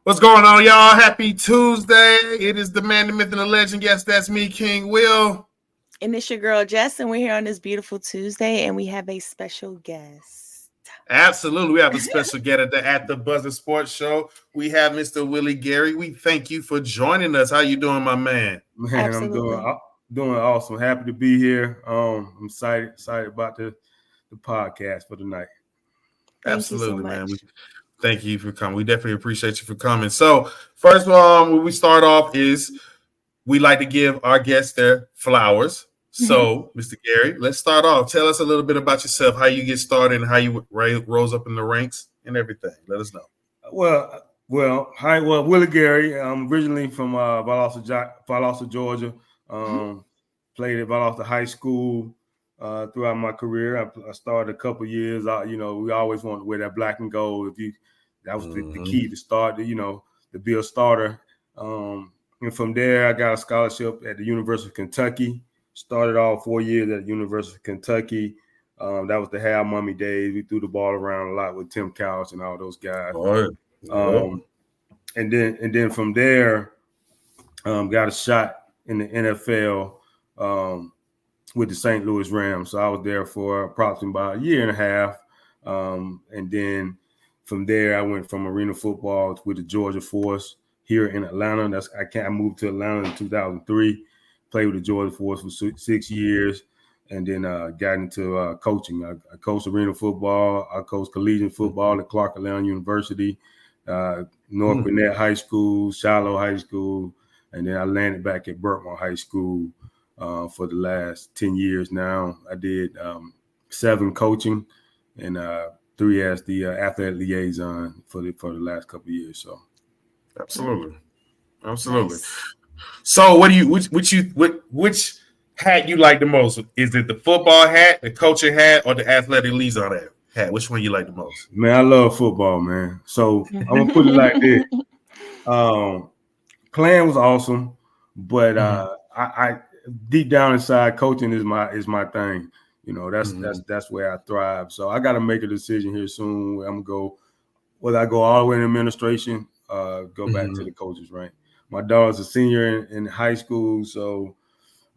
What's going on, y'all? Happy Tuesday. It is the man, the myth, and the legend. Yes, that's me, King Will. And it's your girl, Jess, and we're here on this beautiful Tuesday, and we have a special guest. Absolutely. We have a special guest at the Buzzer Sports Show. We have Mr. Willie Gary. We thank you for joining us. How you doing, my man? Man, Absolutely. I'm doing awesome. Happy to be here. I'm excited about the podcast for tonight. Absolutely, man. Thank you for coming. We definitely appreciate you for coming. So, first when we start off is we like to give our guests their flowers. So, Mr. Gary, let's start off. Tell us a little bit about yourself, how you get started, and how you rose up in the ranks and everything. Let us know. Well, hi, Willie Gary. I'm originally from Valdosta, Georgia. Played at Valdosta High School throughout my career. I started a couple years. We always wanted to wear that black and gold. That was the key to start. To be a starter. And from there, I got a scholarship at the University of Kentucky. Started all 4 years at the University of Kentucky. That was the Hal Mummy days. We threw the ball around a lot with Tim Couch and all those guys. And then from there, got a shot in the NFL with the St. Louis Rams. So I was there for approximately about a year and a half. And then from there, I went from arena football with the Georgia Force here in Atlanta. I moved to Atlanta in 2003. Played with the Georgia Force for 6 years, and then got into coaching. I coached arena football. I coached collegiate football at Clark Atlanta University, North Gwinnett High School, Shiloh High School, and then I landed back at Berkmar High School for the last 10 years now. I did 7 coaching and 3 as the athletic liaison for the last couple of years. So, absolutely. Nice. So, which hat you like the most? Is it the football hat, the coaching hat, or the athletic liaison hat? Which one you like the most? Man, I love football, man. So I'm gonna put it like this: playing was awesome, but I deep down inside, coaching is my thing. That's where I thrive. So I got to make a decision here soon. I'm gonna go, whether I go all the way in administration, go back to the coaches rank. My daughter's a senior in high school, so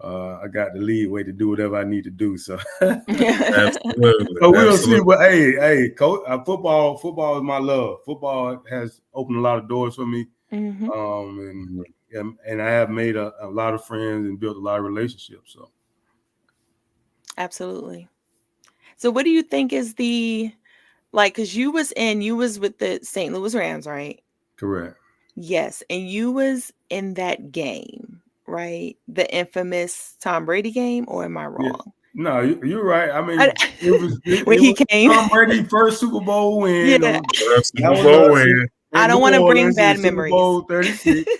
I got the lead way to do whatever I need to do. So, absolutely. So we'll see. But hey, coach, football is my love. Football has opened a lot of doors for me, and I have made a lot of friends and built a lot of relationships. So, absolutely. So, what do you think is because you was with the St. Louis Rams, right? Correct. Yes, and you was in that game, right? The infamous Tom Brady game, or am I wrong? Yeah. No, you're right. I mean, he came. Tom Brady's first Super Bowl win. Yeah. Super Bowl win. I don't want to bring bad memories. Super Bowl 36.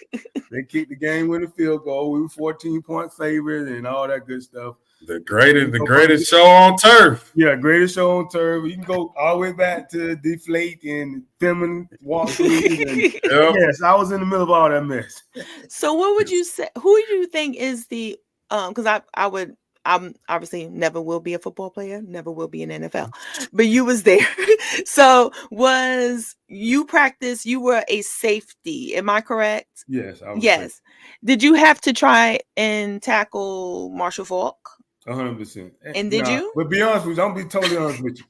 They kicked the game with a field goal. We were 14-point favorites and all that good stuff. The greatest show on turf. Yeah, greatest show on turf. You can go all the way back to Deflate and Femin walk. Yes, I was in the middle of all that mess. So what would you say? Who do you think is the because I'm obviously never will be a football player, never will be in NFL, but you was there. So you were a safety, am I correct? Yes, I was. Yes. Did you have to try and tackle Marshall Faulk? 100%. And did you? But be honest with you, I'm be totally honest with you.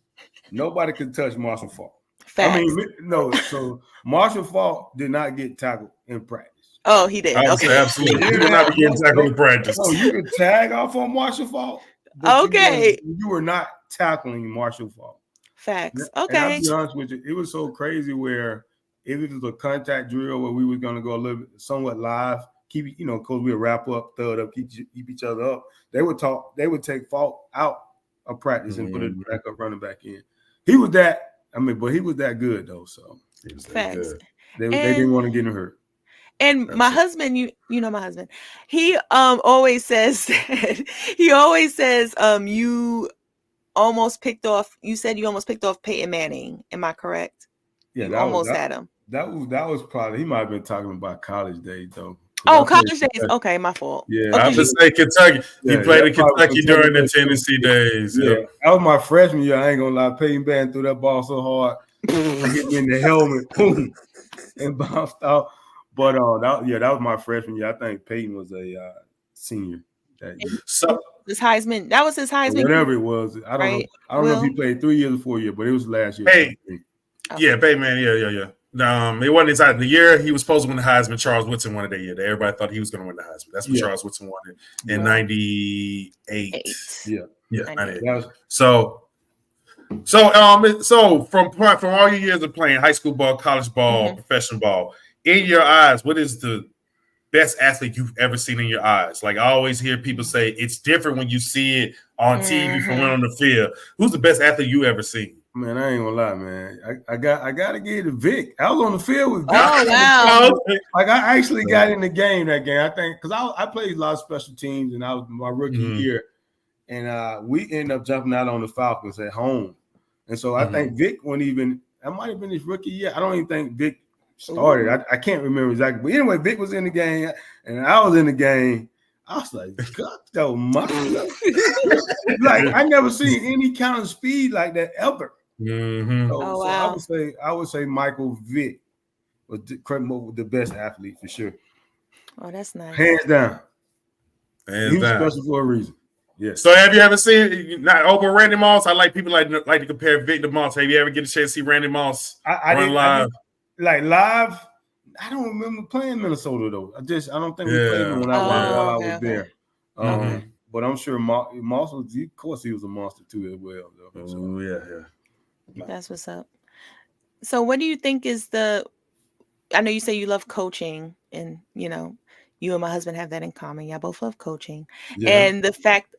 Nobody could touch Marshall Faulk. Facts. I mean, no. So Marshall Faulk did not get tackled in practice. Oh, he did. Okay. Absolutely. He did not get tackled in practice. Oh, you could tag off on Marshall Faulk. Okay. You were not tackling Marshall Faulk. Facts. And Okay. I'll be honest with you, it was so crazy where if it was a contact drill where we were going to go a little bit somewhat live, because we'll wrap up, throw it up, keep each other up. They would take Faulk out of practice and put it back up, running back in. He was that. But he was that good though. So he was that Facts. good. They didn't want to get him hurt. And my husband, you know my husband, he always says that you almost picked off. You said you almost picked off Peyton Manning. Am I correct? Yeah, you almost had him. That was probably, he might have been talking about college days though. Oh, college days. Okay, my fault. Yeah, I would say Kentucky. He played in Kentucky during the Tennessee days. Yeah, that was my freshman year. I ain't gonna lie. Peyton Manning threw that ball so hard, hit me in the helmet. Boom. and bounced out. But that was my freshman year. I think Peyton was a senior that year. So his Heisman, that was his Heisman. Whatever it was, I don't know. I don't know if he played 3 years or 4 years, but it was last year. Hey, yeah, Peyton, man, yeah. It wasn't exactly the year he was supposed to win the Heisman. Charles Woodson won it that year. Everybody thought he was going to win the Heisman. That's when Charles Woodson won it in '98. Yeah, 98. So from all your years of playing high school ball, college ball, professional ball, in your eyes, what is the best athlete you've ever seen in your eyes? Like, I always hear people say it's different when you see it on TV from when on the field. Who's the best athlete you ever seen? Man, I ain't gonna lie, man. I gotta give it to Vic. I was on the field with Vic. Oh, wow. Like, I actually got in the game that game. I think because I played a lot of special teams, and I was my rookie year, and we ended up jumping out on the Falcons at home. And so I think Vic wasn't even. That might have been his rookie year. I don't even think Vic started. I can't remember exactly. But anyway, Vic was in the game, and I was in the game. I was like, God, that was like, I never seen any kind of speed like that ever. So I would say Michael Vick was the best athlete for sure. Oh, that's nice. Hands down. He was special for a reason. Yeah. So have you ever seen not over Randy Moss? I like people like to compare Vic to Moss. Have you ever get a chance to see Randy Moss run live? Live. I don't remember playing Minnesota though. I don't think we played him while I was there. But I'm sure Moss was. Of course, he was a monster too as well. Though. Oh yeah. That's what's up. So what do you think is I know you say you love coaching, and you know, you and my husband have that in common. Y'all both love coaching. Yeah. And the fact,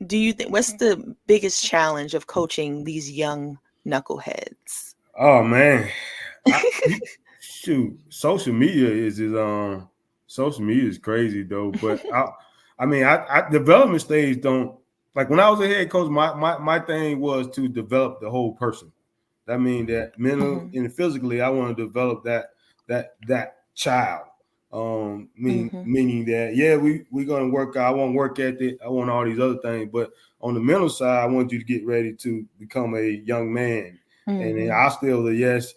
do you think what's the biggest challenge of coaching these young knuckleheads? Oh man. Shoot, social media is crazy though. But I development stage don't. Like when I was a head coach, my thing was to develop the whole person. That means that mental and physically, I want to develop that child. Meaning that we're gonna work out. I want work ethic. I want all these other things. But on the mental side, I want you to get ready to become a young man. And then I still the yes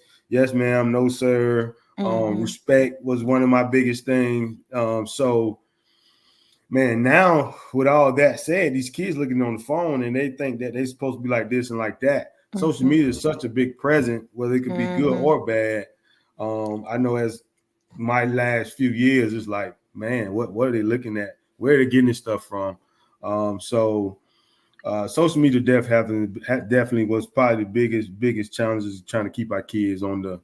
ma'am, no sir. Respect was one of my biggest things. Man, now with all that said, these kids looking on the phone and they think that they're supposed to be like this and like that. Social media is such a big present, whether it could be good or bad. I know as my last few years, it's like, man, what are they looking at? Where are they getting this stuff from? Social media definitely was probably the biggest challenges trying to keep our kids on the,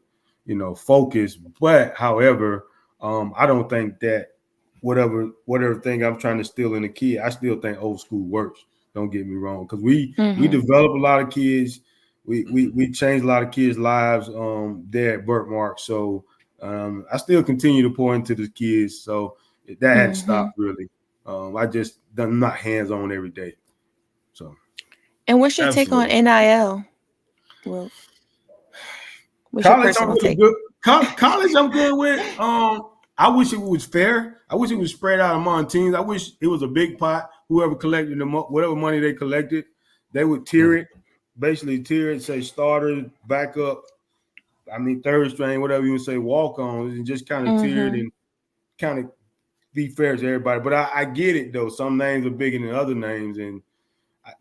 focus. But however, I don't think that whatever thing I'm trying to steal in a kid, I still think old school works. Don't get me wrong, because we develop a lot of kids. We changed a lot of kids' lives there at Berkmar. So I still continue to pour into the kids. So that hadn't stopped really. I'm not hands on every day. So. And what's your take on NIL? Well, college, I'm good with. I wish it was fair. I wish it was spread out among teams. I wish it was a big pot. Whoever collected whatever money they collected, they would tier it. Basically, tier it, say starter, backup. Third string, whatever you would say, walk on, and just kind of tier it and kind of be fair to everybody. But I get it though. Some names are bigger than other names, and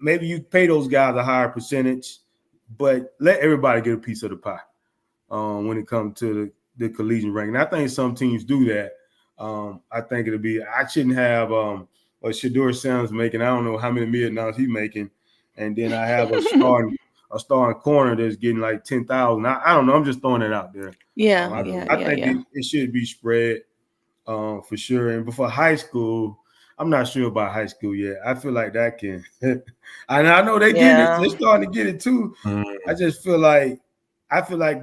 maybe you pay those guys a higher percentage, but let everybody get a piece of the pie when it comes to the collegiate ranking. I think some teams do that. I think I shouldn't have what Shedeur Sanders making. I don't know how many million dollars he's making, and then I have a starting corner that's getting like 10,000. I don't know. I'm just throwing it out there. I think it should be spread for sure. And before high school, I'm not sure about high school yet. I feel like that can. And I know they get it. They're starting to get it too. I just feel like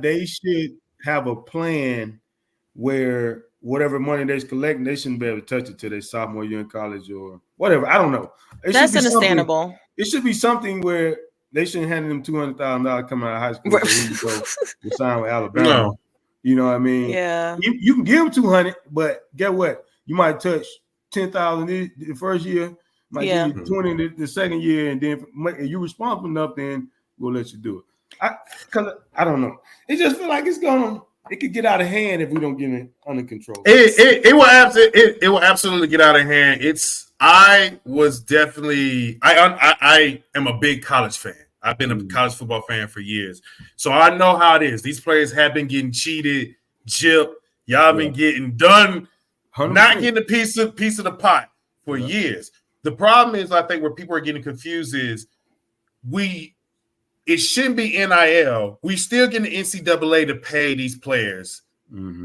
they should have a plan where whatever money they're collecting, they shouldn't be able to touch it till their sophomore year in college or whatever. I don't know. That's understandable. It should be something where they shouldn't hand them $200,000 coming out of high school to sign with Alabama. No. You know what I mean? Yeah. You can give them 200, but get what? You might touch 10,000 the first year, might give you 20 the second year, and then if you're responsible enough, then we'll let you do it. Because I don't know. It just feel like it's gonna it could get out of hand if we don't get it under control. It will absolutely get out of hand. I am a big college fan. I've been a college football fan for years. So I know how it is. These players have been getting cheated, gypped. Y'all been getting done, 100%. Not getting a piece of the pot for years. The problem is, I think where people are getting confused is it shouldn't be NIL. We still get the NCAA to pay these players,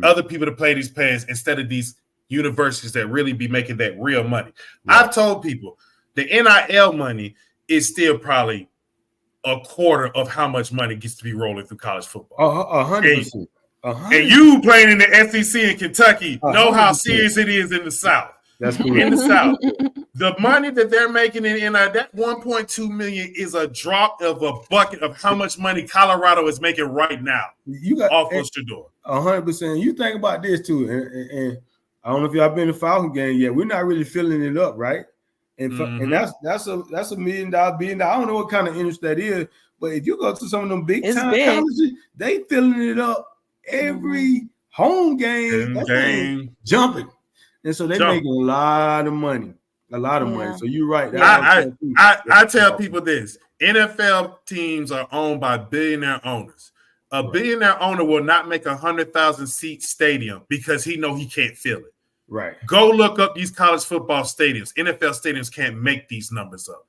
other people to pay these players instead of these universities that really be making that real money. Right. I've told people the NIL money is still probably a quarter of how much money gets to be rolling through college football. 100%. And you playing in the SEC in Kentucky know how serious it is in the South. That's cool. In the South. The money that they're making in NIL, that $1.2 million is a drop of a bucket of how much money Colorado is making right now. You got off Shador. 100%. You think about this too, and I don't know if y'all been to Falcon game yet. We're not really filling it up, right? And that's $1 million, billion. I don't know what kind of interest that is, but if you go to some of them big time colleges, they filling it up every home game. Jumping. And so they're making a lot of money. So you're right. I tell people this. NFL teams are owned by billionaire owners. A billionaire owner will not make 100,000 seat stadium because he know he can't fill it. Right. Go look up these college football stadiums. NFL stadiums can't make these numbers up.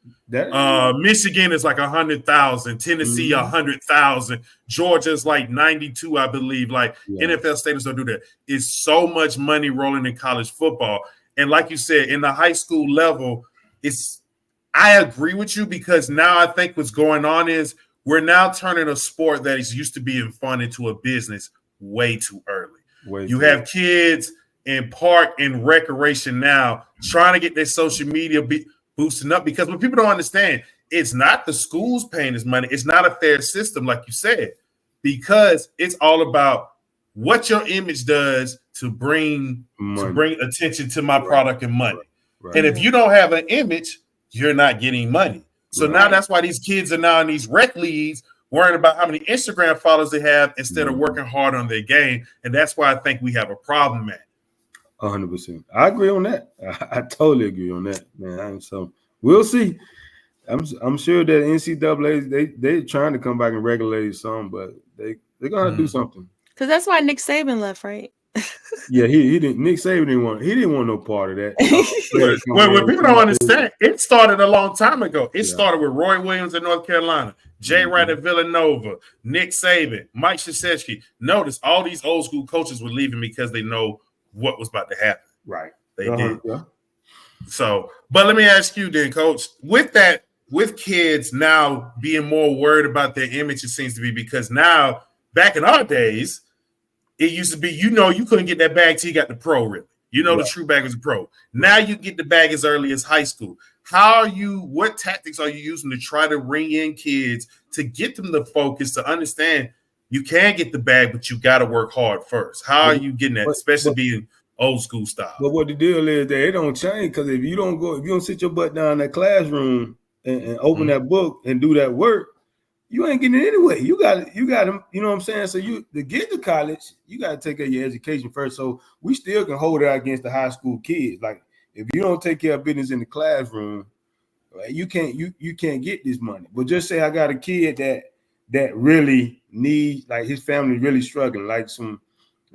Michigan is like 100,000. Tennessee 100,000. Georgia's like 92, I believe. NFL stadiums don't do that. It's so much money rolling in college football. And like you said, in the high school level, I agree with you because now I think what's going on is we're now turning a sport that is used to being fun into a business way too early. You have kids in park and recreation now trying to get their social media boosting up because what people don't understand, it's not the schools paying this money. It's not a fair system, like you said, because it's all about what your image does to bring attention to my product and money. Right. And if you don't have an image, you're not getting money. So now that's why these kids are now in these rec leagues worrying about how many Instagram followers they have instead of working hard on their game. And that's why I think we have a problem, man. 100%. I agree on that. I totally agree on that, man. So we'll see. I'm sure that NCAA they're trying to come back and regulate some, but they're gonna do something. Because that's why Nick Saban left, right? Yeah, he didn't. Nick Saban didn't want no part of that. What people don't understand, it started a long time ago. It started with Roy Williams in North Carolina, Jay Wright at Villanova, Nick Saban, Mike Krzyzewski. Notice all these old school coaches were leaving because they know what was about to happen. Right. They did. Yeah. So, but let me ask you then, Coach, with kids now being more worried about their image, it seems to be because now, back in our days, it used to be, you couldn't get that bag till you got the pro, really. The true bag was a pro. Now you get the bag as early as high school. What tactics are you using to try to ring in kids to get them to focus, to understand you can get the bag, but you got to work hard first? How are you getting that, especially being old school style? But what the deal is that it don't change because if you don't sit your butt down in that classroom and open that book and do that work, you ain't getting it anyway. You got them, you know what I'm saying? So to get to college, you got to take care of your education first. So we still can hold it out against the high school kids. Like if you don't take care of business in the classroom, you can't get this money. But just say I got a kid that really needs, like his family really struggling,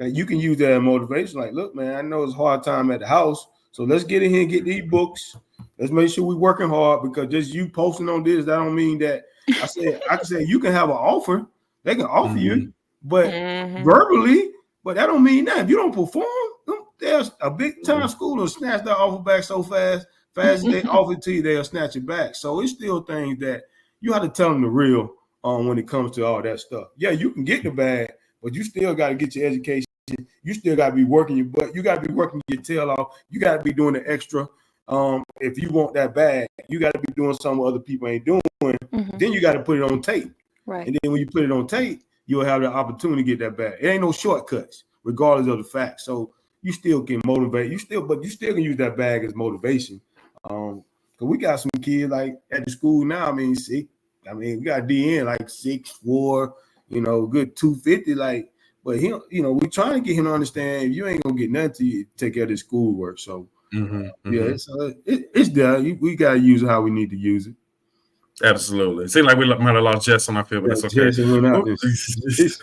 you can use that as motivation. Like, look, man, I know it's a hard time at the house, so let's get in here and get these books. Let's make sure we're working hard because just you posting on this, that don't mean that. I can say you can have an offer. They can offer you, but verbally, but that don't mean that. If you don't perform, there's a big time school will snatch that offer back so fast as they offer it to you, they'll snatch it back. So it's still things that you have to tell them the real when it comes to all that stuff. Yeah, you can get the bag, but you still got to get your education. You still got to be working your butt. You got to be working your tail off. You got to be doing the extra. If you want that bag, you got to be doing something other people ain't doing. Then you got to put it on tape. Right. And then when you put it on tape, you'll have the opportunity to get that bag. It ain't no shortcuts, regardless of the fact. So you still can motivate. But you still can use that bag as motivation. Because we got some kids like at the school now. We got DN like 6'4", good 250. Like But he, we trying to get him to understand if you ain't gonna get nothing till you take care of this schoolwork. So it's there. We gotta use it how we need to use it. Absolutely. It seems like we might have lost Jess on our field, but that's okay.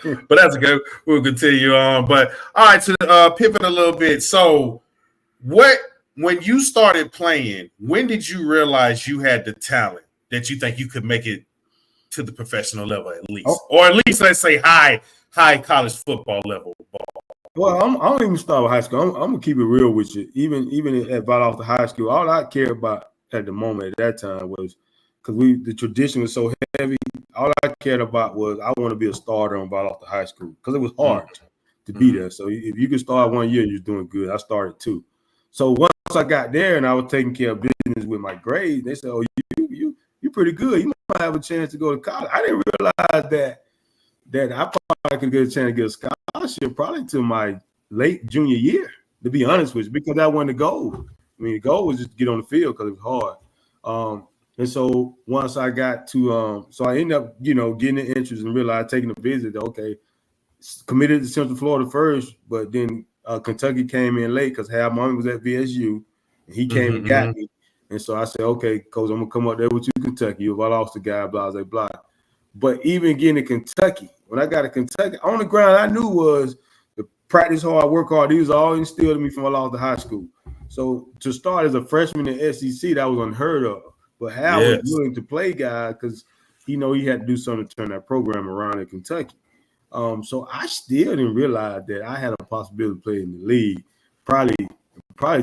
But but that's okay. We'll continue on. But all right, to pivot a little bit. So when you started playing, when did you realize you had the talent that you think you could make it to the professional level at least? Or at least let's say high college football level ball? Well, I don't even start with high school. I'm gonna keep it real with you. Even at Valdosta High School, all I cared about at the moment at that time was because the tradition was so heavy. All I cared about was I want to be a starter on Valdosta High School because it was hard to be there. So if you could start 1 year, you're doing good. I started 2. So once I got there and I was taking care of business with my grades, they said, "Oh, you're pretty good. You might have a chance to go to college." I didn't realize that I probably could get a chance to get a scholarship probably to my late junior year, to be honest with you, because that wasn't the goal. I mean, the goal was just to get on the field because it was hard. And so once I got to, so I ended up, getting the interest and realized taking a visit. Okay, committed to Central Florida first, but then Kentucky came in late because Hal Mommy was at VSU, and he came and got me. And so I said, "Okay, coach, I'm gonna come up there with you, Kentucky. If I lost the guy, blah blah blah." But even getting to Kentucky, when I got to Kentucky, on the ground, I knew was the practice hard, work hard. These was all instilled in me from Valdosta High School. So to start as a freshman in SEC, that was unheard of. But Hal was willing to play guys because he had to do something to turn that program around in Kentucky. So I still didn't realize that I had a possibility to play in the league probably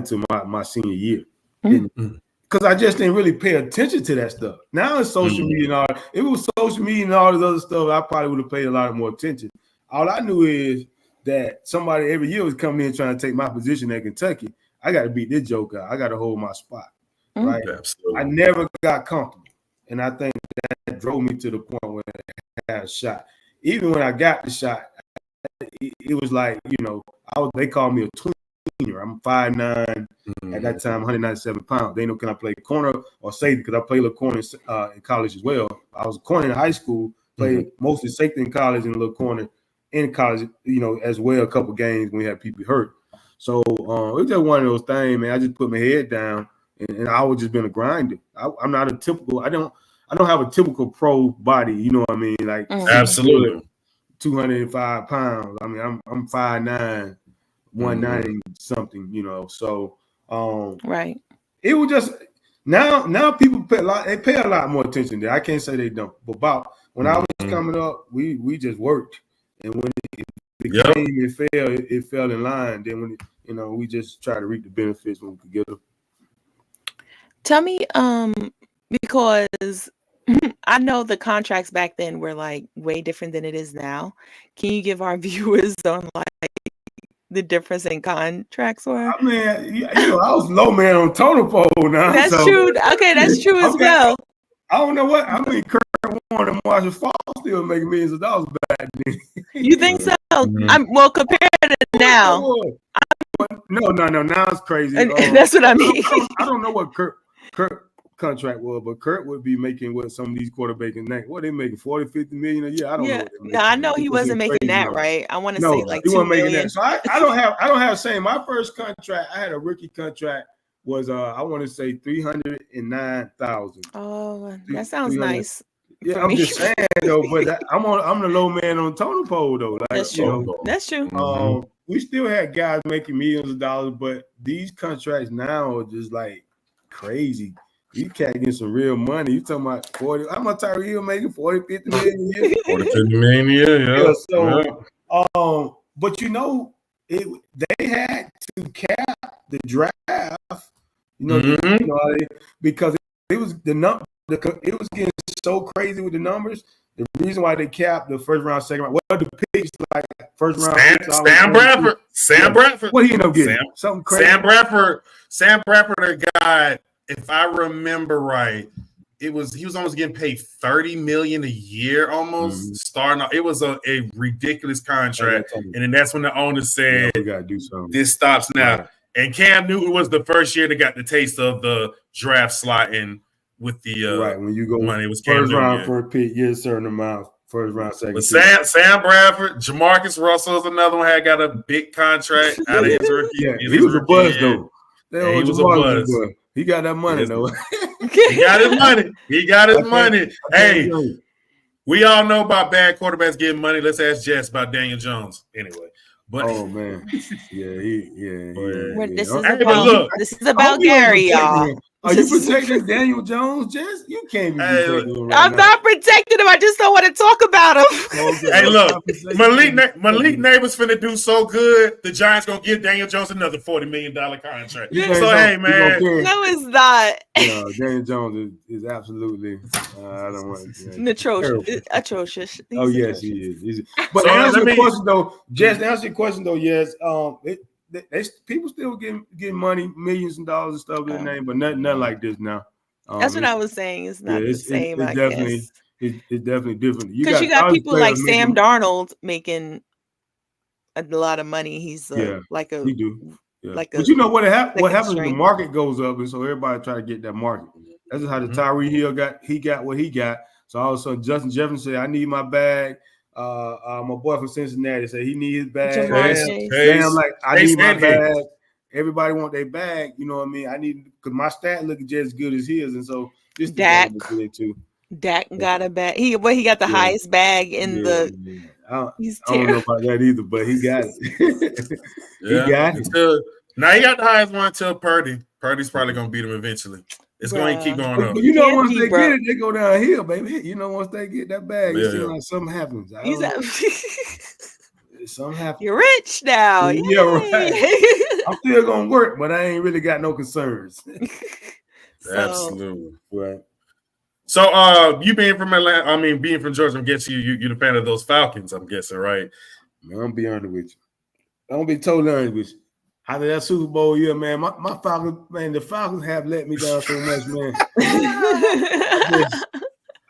to my senior year. Because I just didn't really pay attention to that stuff. Now it's social media and all. If it was social media and all this other stuff, I probably would have paid a lot more attention. All I knew is that somebody every year was coming in trying to take my position at Kentucky. I got to beat this joker. I got to hold my spot. Right? Absolutely. I never got comfortable. And I think that drove me to the point where I had a shot. Even when I got the shot, it was like, they called me a tweener. I'm 5'9", at that time, 197 pounds. They know can I play corner or safety because I played a little corner in college as well. I was a corner in high school, played mostly safety in college and a little corner in college, as well, a couple games when we had people hurt. So it was just one of those things, man. I just put my head down and I was just been a grinder. I'm not a typical, I don't have a typical pro body, you know what I mean? Like absolutely 205 pounds. I mean, I'm 5'9", 190 something, so right. It was just now people pay a lot more attention there. I can't say they don't, but about when I was coming up, we just worked, and when it fell in line. Then when we just try to reap the benefits when we could get them. Tell me, because I know the contracts back then were like way different than it is now. Can you give our viewers on like the difference in contracts were? I mean, I was low man on totem pole now. That's true. Okay, that's true as well. I don't know what I mean. Kurt Warner and Marshall Falk still making millions of dollars back then. You think so? Well, compared to now. No. Now it's crazy. That's what I mean. I don't know what Kurt contract was, but Kurt would be making what some of these quarterbacks make. What they making 40-50 million a year? I don't know. No, I know he wasn't making that, right? I want to say like he 2 wasn't million. making that. So I don't have saying my first contract. I had a rookie contract was I want to say $309,000. Oh, that sounds nice. Yeah, I'm just saying though, but I'm the low man on totem pole though. Like, that's true. That's true. We still had guys making millions of dollars, but these contracts now are just like crazy. You can't get some real money. You talking about 40? How much Tyreek Hill making? 40-50 million a year? 40-50 million a year, yeah. So, but they had to cap the draft. Because it was it was getting so crazy with the numbers. The reason why they capped the first round, second round, what the picks like first round. Sam Bradford. What he ended up getting? Something crazy. Sam Bradford got, if I remember right, he was almost getting paid $30 million a year almost starting off. It was a ridiculous contract. And then that's when the owner said, we gotta do something. This stops now. Right. And Cam Newton was the first year that got the taste of the draft slot in with the right when you go money. It was first round for a pick, get a certain amount. first round, second. But Sam Bradford, Jamarcus Russell is another one. Got a big contract out of his rookie. Yeah, he was a buzz though. Yeah, he was a buzz. He got that money though. He got his money. He got his money. Hey, we all know about bad quarterbacks getting money. Let's ask Jess about Daniel Jones. Anyway. But, oh man, This is about Gary, y'all. Are you protecting Daniel Jones, Jess? You can't be protecting him. I'm not protecting him. I just don't want to talk about him. Okay, hey, look, Malik Neighbors finna do so good. The Giants gonna give Daniel Jones another $40 million contract. So hey, man, no, it's not. No, Daniel Jones is absolutely. I don't want atrocious. Oh yes, he is. But to answer your question though, Jess. To answer your question though, yes. People still getting money, millions of dollars and stuff in their name, but nothing like this now. That's what I was saying. It's not the same. It's definitely different. Because you got people like Sam Darnold making a lot of money. He's like a. He do. Yeah. Like but you know what happens? The market goes up, and so everybody try to get that market. That's just how the Tyree Hill got what he got. So all of a sudden, Justin Jefferson said, "I need my bag." My boy from Cincinnati said he need his bag. I'm like, I need my bag. Everybody want their bag. You know what I mean? I need because my stat looking just as good as his, and so this Dak too. Dak got a bag. He got the highest bag in the. I don't know about that either, but he got it. He got it. Now he got the highest one until Purdy. Purdy's probably gonna beat him eventually. It's going to keep going up. But you know, once they get it, they go downhill, baby. You know, once they get that bag, you see like something happens. Something happens. You're rich now. Yeah, right. I'm still gonna work, but I ain't really got no concerns. Absolutely. Right. So you being from Atlanta, being from Georgia, I'm guessing you're the fan of those Falcons, I'm guessing, right? Man, I'm gonna be honest with you. I'm gonna be totally honest with you. After that Super Bowl year, man, my Falcons, man, the Falcons have let me down so much, man.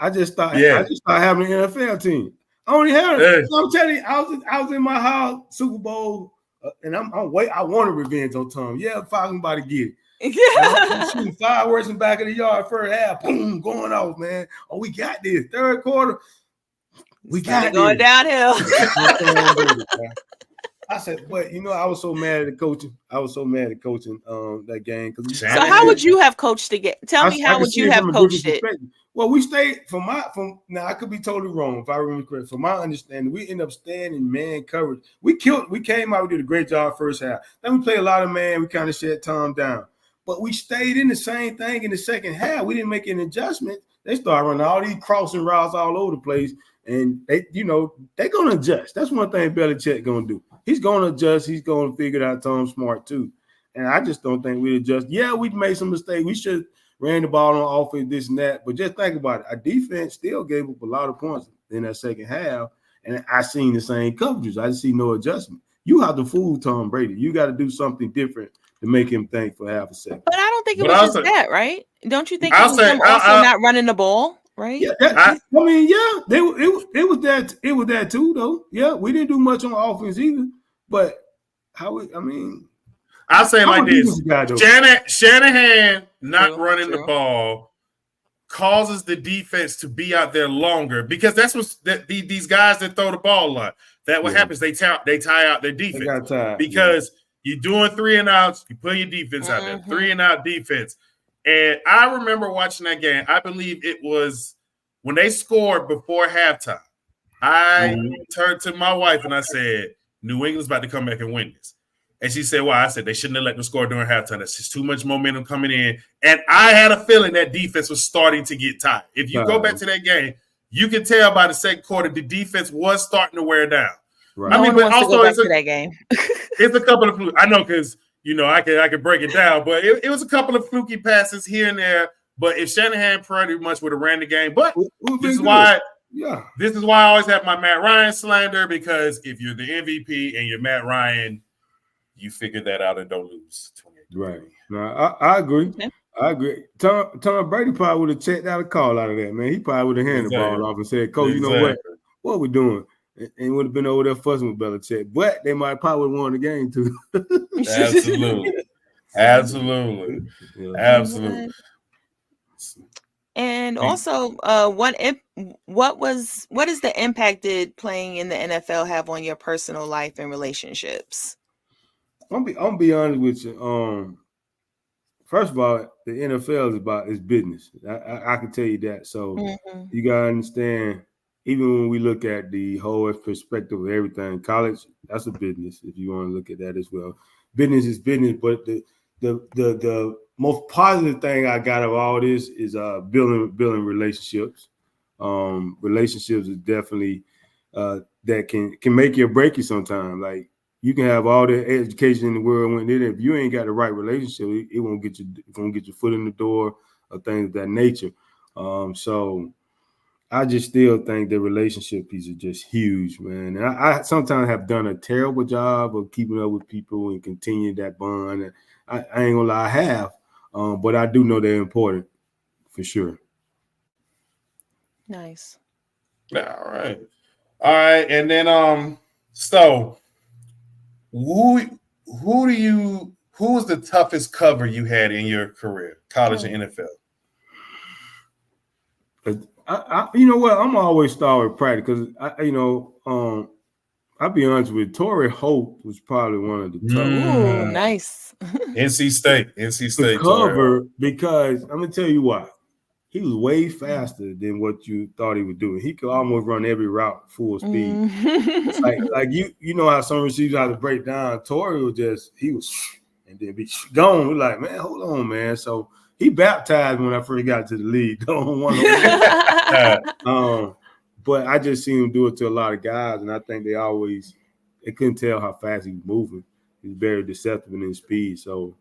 I just thought having an NFL team. I only had it. So I'm telling you, I was in my house Super Bowl, and I wanted revenge on Tom. Yeah, Falcons about to get it. I'm shooting fireworks in the back of the yard first half, boom, going off, man. Oh, we got this. Third quarter, we got it. Going downhill. I said, but I was so mad at the coaching. That game. So how would you have coached the game? Tell me how would you have coached it? Well, we stayed now I could be totally wrong if I remember correct. From my understanding, we ended up staying in man coverage. We came out, we did a great job first half. Then we played a lot of man, we kind of shut Tom down. But we stayed in the same thing in the second half. We didn't make any adjustments. They started running all these crossing routes all over the place. And they're gonna adjust. That's one thing Belichick gonna do. He's gonna adjust. He's gonna figure it out. Tom's smart too. And I just don't think we adjust. Yeah, we made some mistakes. We should ran the ball on offense, this and that. But just think about it. Our defense still gave up a lot of points in that second half. And I seen the same coverages. I just see no adjustment. You have to fool Tom Brady. You got to do something different to make him think for half a second. But I don't think it was just that, right? Don't you think it was him also not running the ball? Right. Yeah, it was that. It was that too, though. Yeah, we didn't do much on offense either. But I'll say it like this: Shanahan not running the ball causes the defense to be out there longer because that's what these guys that throw the ball a lot. That what happens? They tie out their defense because you're doing 3 and outs. You put your defense out there, 3 and out defense. And I remember watching that game. I believe it was when they scored before halftime. I turned to my wife and I said, New England's about to come back and win this. And she said, why? I said, they shouldn't have let them score during halftime. That's just too much momentum coming in. And I had a feeling that defense was starting to get tired. If you go back to that game, you can tell by the second quarter the defense was starting to wear down. Right. But also it's that game. It's a couple of I know because I could break it down, but it was a couple of fluky passes here and there. But if Shanahan pretty much would have ran the game, but this is why I always have my Matt Ryan slander because if you're the MVP and you're Matt Ryan, you figure that out and don't lose. Right. No, I agree. Yeah. I agree. Tom Brady probably would have checked out a call out of that, man. He probably would have handed the ball off and said, Coach, you know what are we doing? And would have been over there fussing with Belichick. But they might probably won the game too. Absolutely. And also, what is the impact did playing in the NFL have on your personal life and relationships? I'm be honest with you. First of all, the NFL is business. I can tell you that. So you gotta understand. Even when we look at the whole perspective of everything, college, that's a business. If you want to look at that as well, business is business. But the most positive thing I got of all this is building relationships. Relationships is definitely that can make you or break you sometimes. Like you can have all the education in the world, when if you ain't got the right relationship, it won't get your foot in the door or things of that nature. So I just still think the relationship piece is just huge, man. And I sometimes have done a terrible job of keeping up with people and continuing that bond. And I ain't gonna lie, I have, but I do know they're important for sure. Nice. All right. And then so who was the toughest cover you had in your career, college and NFL? You know what? I'm always start with practice because I'll be honest with you, Torrey Holt was probably one of the toughest. Ooh, nice. NC State. To cover because I'm gonna tell you why. He was way faster than what you thought he would do. He could almost run every route full speed. like you know how some receivers have to break down. Torrey was and then be gone. We're like, man, hold on, man. So he baptized when I first got to the league. But I just seen him do it to a lot of guys, and I think they couldn't tell how fast he was moving. He's very deceptive in his speed. So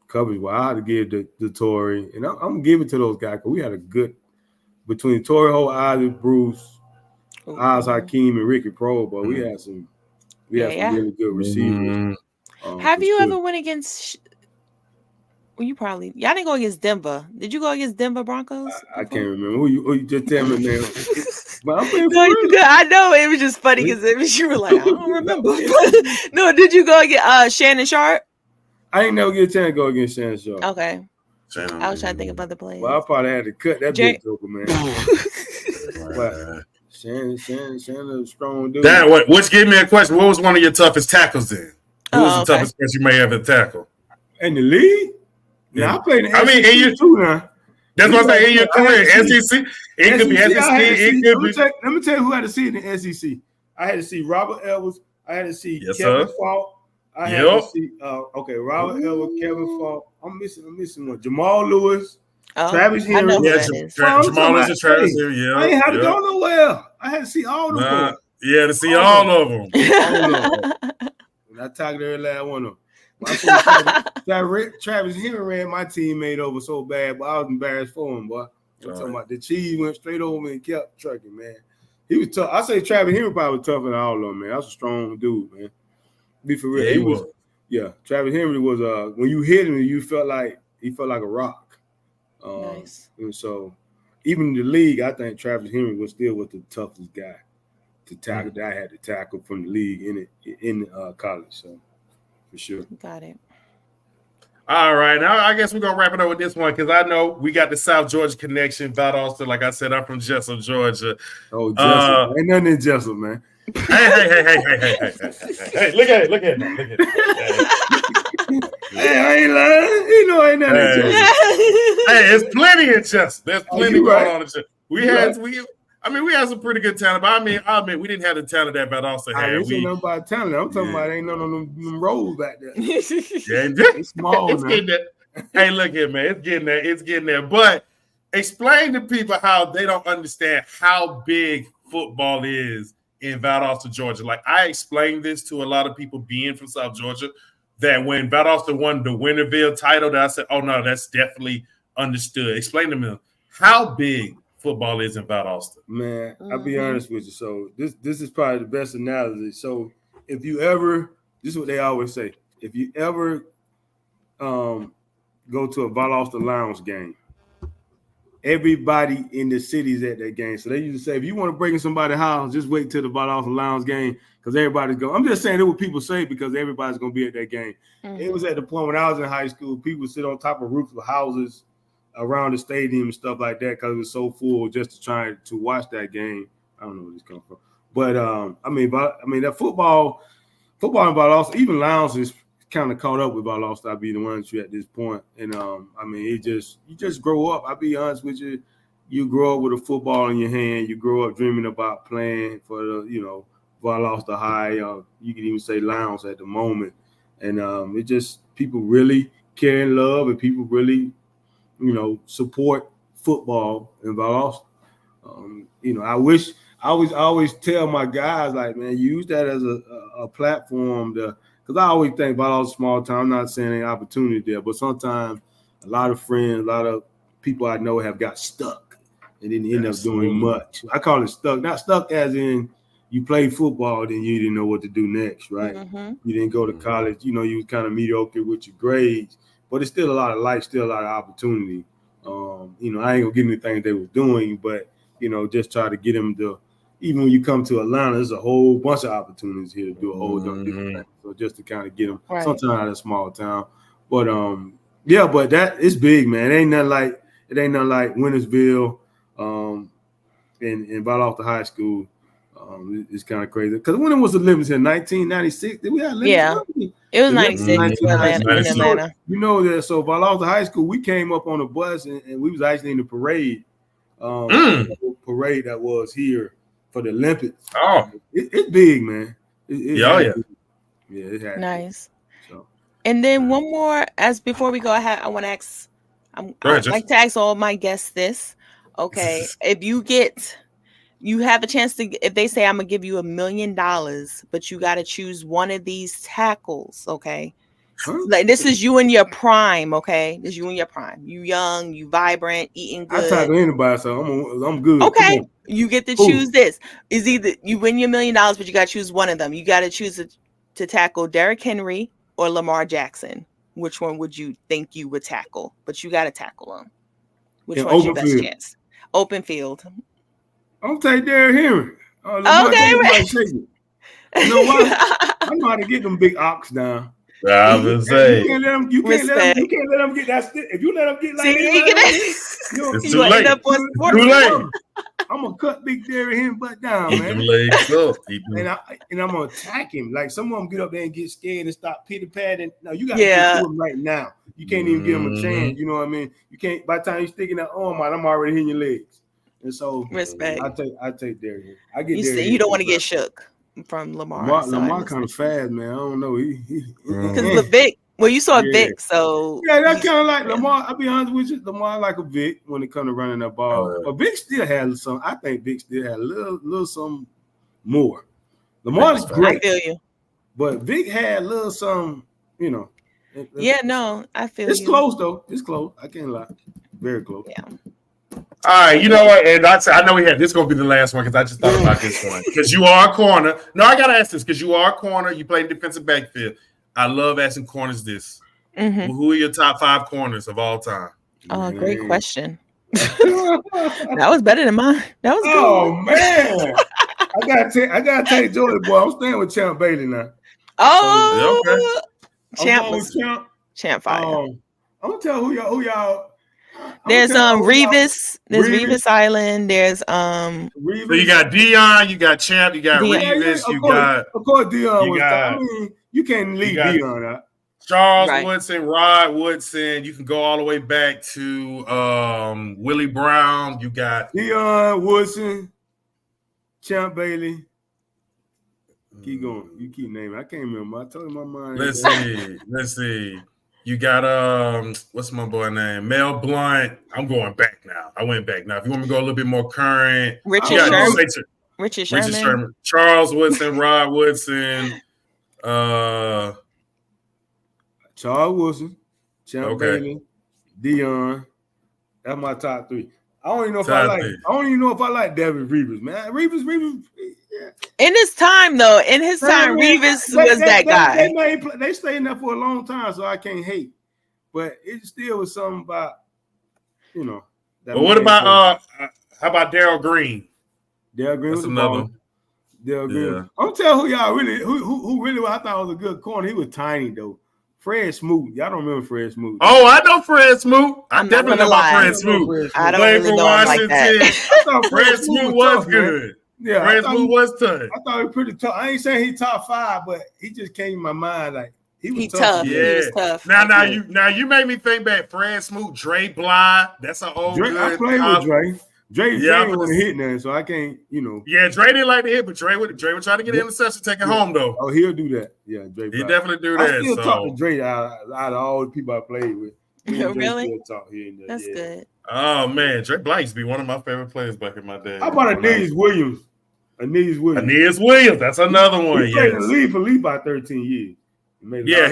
coverage, well, I had to give the Torrey, and I'm gonna give it to those guys because we had a good between Torrey Holt, Isaac Bruce, Oz Hakeem, and Ricky Pro, but we had some really good receivers. Have you ever went against? Well, y'all didn't go against Denver. Did you go against Denver Broncos? I can't remember. Who you just tell me, man. But I'm pretty I know it was just funny because you were like, I don't remember. No, did you go against Shannon Sharp? I ain't never get a chance to go against Shannon Sharp. Okay. I was trying to think of other players. Well, I probably had to cut that big joker, man. But Shannon, strong dude. Which gave me a question. What was one of your toughest tackles then? Who was the toughest person you may ever tackle? In the league? Yeah, I played in the SEC in your too now. That's what I'm saying. In your career, SEC. It could be SEC. Let me tell you who I had to see in the SEC. I had to see Robert Edwards. I had to see Kevin Falk. I had to see Robert Edwards, Kevin Falk. I'm missing one. Jamal Lewis, Travis Henry. Jamal Lewis and Travis Henry. Yeah. I ain't had to go nowhere. I had to see all of them. Yeah, to see all of them. And I tackled every last one of them. Travis Henry ran my teammate over so bad, but I was embarrassed for him, boy. I'm talking about the cheese went straight over me and kept trucking, man. He was tough. I say Travis Henry probably was tougher than all of them, man. That's a strong dude, man. Be for real. Yeah, he was. Yeah, Travis Henry was when you hit him, you felt like a rock. Nice. And so even in the league, I think Travis Henry was the toughest guy to tackle that I had to tackle from the league in college. So for sure. Got it. All right. Now I guess we're gonna wrap it up with this one because I know we got the South Georgia connection. Valdosta, like I said, I'm from Jessup, Georgia. Oh, Jessup. Ain't nothing in Jessup, man. Hey, look at it. Hey, I ain't lying. You know, ain't nothing in Jessup. Hey, there's plenty in Jessup. There's plenty going on in Jessup. We had some pretty good talent, but I admit we didn't have the talent that Valdosta had. I ain't saying nothing about talent. I'm talking about ain't none of them roles back there. It's small. It's getting there. Hey, look here, man. It's getting there. But explain to people how they don't understand how big football is in Valdosta, Georgia. Like I explained this to a lot of people being from South Georgia, that when Valdosta won the Winterville title, that I said, oh no, that's definitely understood. Explain to me how big football is in Valdosta. Man, I'll be honest with you. So this is probably the best analogy. So if you ever, this is what they always say, if you ever go to a Valdosta Lions game, everybody in the city's at that game. So they used to say, if you want to break in somebody's house, just wait till the Valdosta Lions game because everybody's going. I'm just saying it what people say because everybody's going to be at that game. It was at the point when I was in high school, people would sit on top of roofs of houses around the stadium and stuff like that because it was so full just to try to watch that game. I don't know where this comes from, but that football and Valdosta, even Lounge is kind of caught up with Valdosta. I'll be the one you at this point, and you just grow up. I'll be honest with you. You grow up with a football in your hand. You grow up dreaming about playing for the, Valdosta High. You can even say Lounge at the moment. And it just people really care and love, and people really, support football in Valdosta. I always tell my guys, like, man, use that as a platform because I always think Valdosta small town. I'm not saying any opportunity there, but sometimes a lot of friends, a lot of people I know have got stuck. And didn't end up doing much. I call it stuck. Not stuck as in you played football, then you didn't know what to do next, right? Mm-hmm. You didn't go to college. You was kind of mediocre with your grades, but it's still a lot of life, still a lot of opportunity. I ain't gonna get anything they were doing, but just try to get them to. Even when you come to Atlanta, there's a whole bunch of opportunities here to do a whole different thing. So just to kind of get them, sometimes out of a small town, but but that it's big, man. It ain't nothing like Wintersville. In Valdosta High School, it's kind of crazy because when it was the Olympics here, 1996, did we have Olympics? Yeah, it was 96 in Atlanta. So Valdosta High School, we came up on a bus and we was actually in the parade, parade that was here for the Olympics. Oh, it's big, man. Yeah, it had nice. So. And then one more, before we go ahead, I want to ask. I'd like to ask all my guests this. Okay, if you have a chance to, if they say I'm gonna give you $1 million, but you got to choose one of these tackles, okay? Like this is you in your prime, okay? This is you in your prime. You young, you vibrant, eating good. I tackle anybody, so I'm good. Okay, you get to choose this. Is either you win your $1 million, but you got to choose one of them. You got to choose to tackle Derrick Henry or Lamar Jackson. Which one would you think you would tackle? But you got to tackle them. Which one's your best chance? Open field. I'll take Derrick Henry. Okay, right. You know what? I know how to get them big ox down. I was saying you can't let them get that stick. If you let them get like it's too late. I'm gonna cut big Derrick Henry butt down, man. And I'm gonna attack him. Like some of them get up there and get scared and stop pitty patting. No, you gotta get to him right now. You can't even give him a chance. You know what I mean? You can't. By the time you're sticking that arm out, I'm already hitting your legs. And so, respect. I take Derrick Henry. I get. You don't want to get shook from Lamar. Lamar kind of fast, man. I don't know. Because Vic. Well, you saw Vic, so that's kind of like Lamar. I'll be honest with you, Lamar like a Vic when it comes to running that ball. But Vic still had some. I think Vic still had a little some more. Lamar's great. I feel you. But Vic had a little some, Yeah, no, I feel it's close though. It's close. I can't lie. Very close. Yeah. All right, you know what? And I know this is going to be the last one because I just thought about this one. Because you are a corner. No, I got to ask this because you are a corner. You play defensive backfield. I love asking corners this. Mm-hmm. Who are your top 5 corners of all time? Oh, great question. That was better than mine. That was good. Oh, man. I gotta take Jordan, boy. I'm staying with Champ Bailey now. Oh, okay. Champ fire. I'm gonna tell who y'all. There's Revis. There's Revis Island. There's Revis. So you got Dion, you got Champ, you got Revis, of course Dion was. You can't leave Dion out. Charles Woodson, Rod Woodson. You can go all the way back to Willie Brown. You got Dion Woodson, Champ Bailey. Keep going. You keep naming. I can't remember. I told you my mind. Let's see. You got what's my boy name? Mel Blunt. I'm going back now. I went back now. If you want me to go a little bit more current, Richard Sherman. Charles Woodson, Rod Woodson. Charles Woodson, Champ Bailey, Dion. That's my top 3. I don't even know if I like David Revis, man. Revis. Yeah. In his time, Revis was that guy. They stayed in there for a long time, so I can't hate. But it still was something about, But what about how about Darryl Green? Darryl Green was another one. Darryl Green. I'm telling who y'all really who really I thought was a good corner. He was tiny though. Fred Smoot. Y'all don't remember Fred Smoot? Oh, I know Fred Smoot. I I'm definitely know about Fred Smoot. I don't Played really for know him like that. Washington. Fred Smoot was tough, good. Man. Yeah, Fred Smoot was tough. I thought he was pretty tough. I ain't saying he top 5, but he just came in my mind like he was tough. Yeah, he was tough. Now you made me think back. Fred Smoot, Dre Bly. That's an old Dre, good. I played with Dre. Dre Yeah, wasn't hitting nothing, so I can't, Yeah, Dre didn't like to hit, but Dre would try to get an interception, take it home though. Oh, he'll do that. Yeah, Dre. He definitely do that. I still talk to Dre out of all the people I played with. Really? Talk here and there. That's good. Oh man, Dre Bly used to be one of my favorite players back in my day. How about Aeneas Williams? Aeneas Williams, that's another one. He played in the league for about 13 years.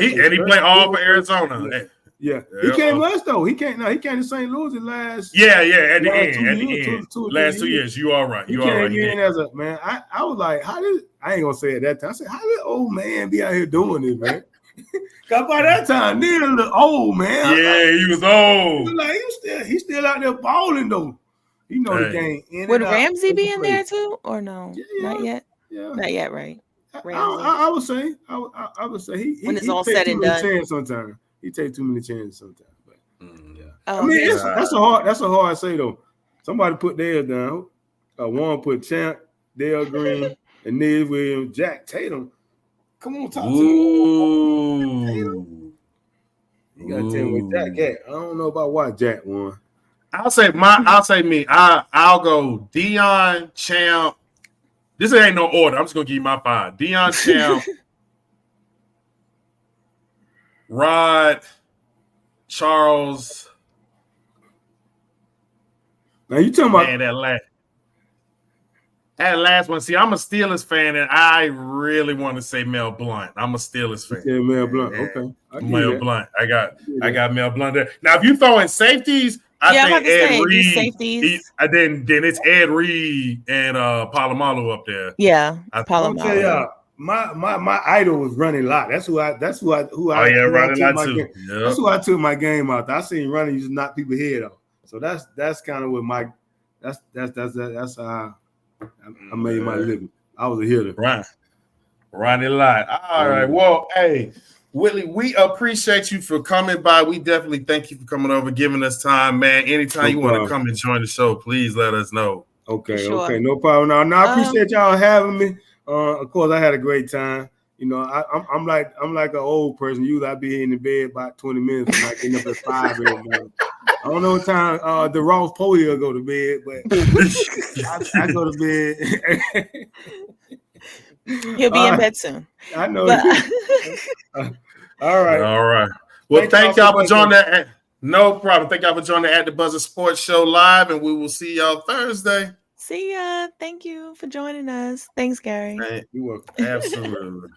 He played all for Arizona. Yeah. He came to us though. He came to St. Louis the last. Yeah, at the end. 2 last 2 years. You all right. He came in as a man. I was like, I ain't gonna say it that time. I said, how did old man be out here doing this, man? Cause by that time, Neil looked old, man. He was old. Like he's still out there balling though. You know the game. Would Ramsey be in there too, or no? Yeah, not yet. Yeah, not yet. Right. I would say. I would say he when it's all said and done. Sometimes he takes too many chances. Sometimes, but yeah. Oh, I mean, that's a hard say though. Somebody put theirs down. One put Champ, Dale Green, and Ned Williams, Jack Tatum. Come on, talk to me. You gotta tell me where Jack at. I don't know about why Jack won. I'll say me. I'll go Deion, Champ. This ain't no order. I'm just gonna give you my 5. Deion, Champ, Rod, Charles. Now you talking about that last one. See, I'm a Steelers fan, and I really want to say Mel Blount. I'm a Steelers fan. Yeah, Mel Blount. Okay. Mel Blount. I got Mel Blount there. Now, if you throw in safeties, I think Ed Reed. Safeties. Then it's Ed Reed and Palomalu up there. Yeah, Palomalu. My idol was Running Lott. That's who I. Running Lott too. Yep. That's who I took my game out. I seen Running used to knock people head off. So that's kind of what my that's how I made my living. I was a hitter. Right. Running Lott. All right. Well, hey, Willie, we appreciate you for coming by. We definitely thank you for coming over, giving us time, man. Anytime you want to come and join the show, please let us know. Okay, okay, no problem. Now I appreciate y'all having me. Of course, I had a great time. I'm like an old person. Usually I be in the bed about 20 minutes, and I getting up at 5 every morning. I don't know what time the Ross Polio go to bed, but I go to bed. He'll be in bed soon. I know. All right. Well, thank y'all for joining that. No problem. Thank y'all for joining the At the Buzzer Sports Show live, and we will see y'all Thursday. See ya. Thank you for joining us. Thanks, Gary. You're welcome. Absolutely.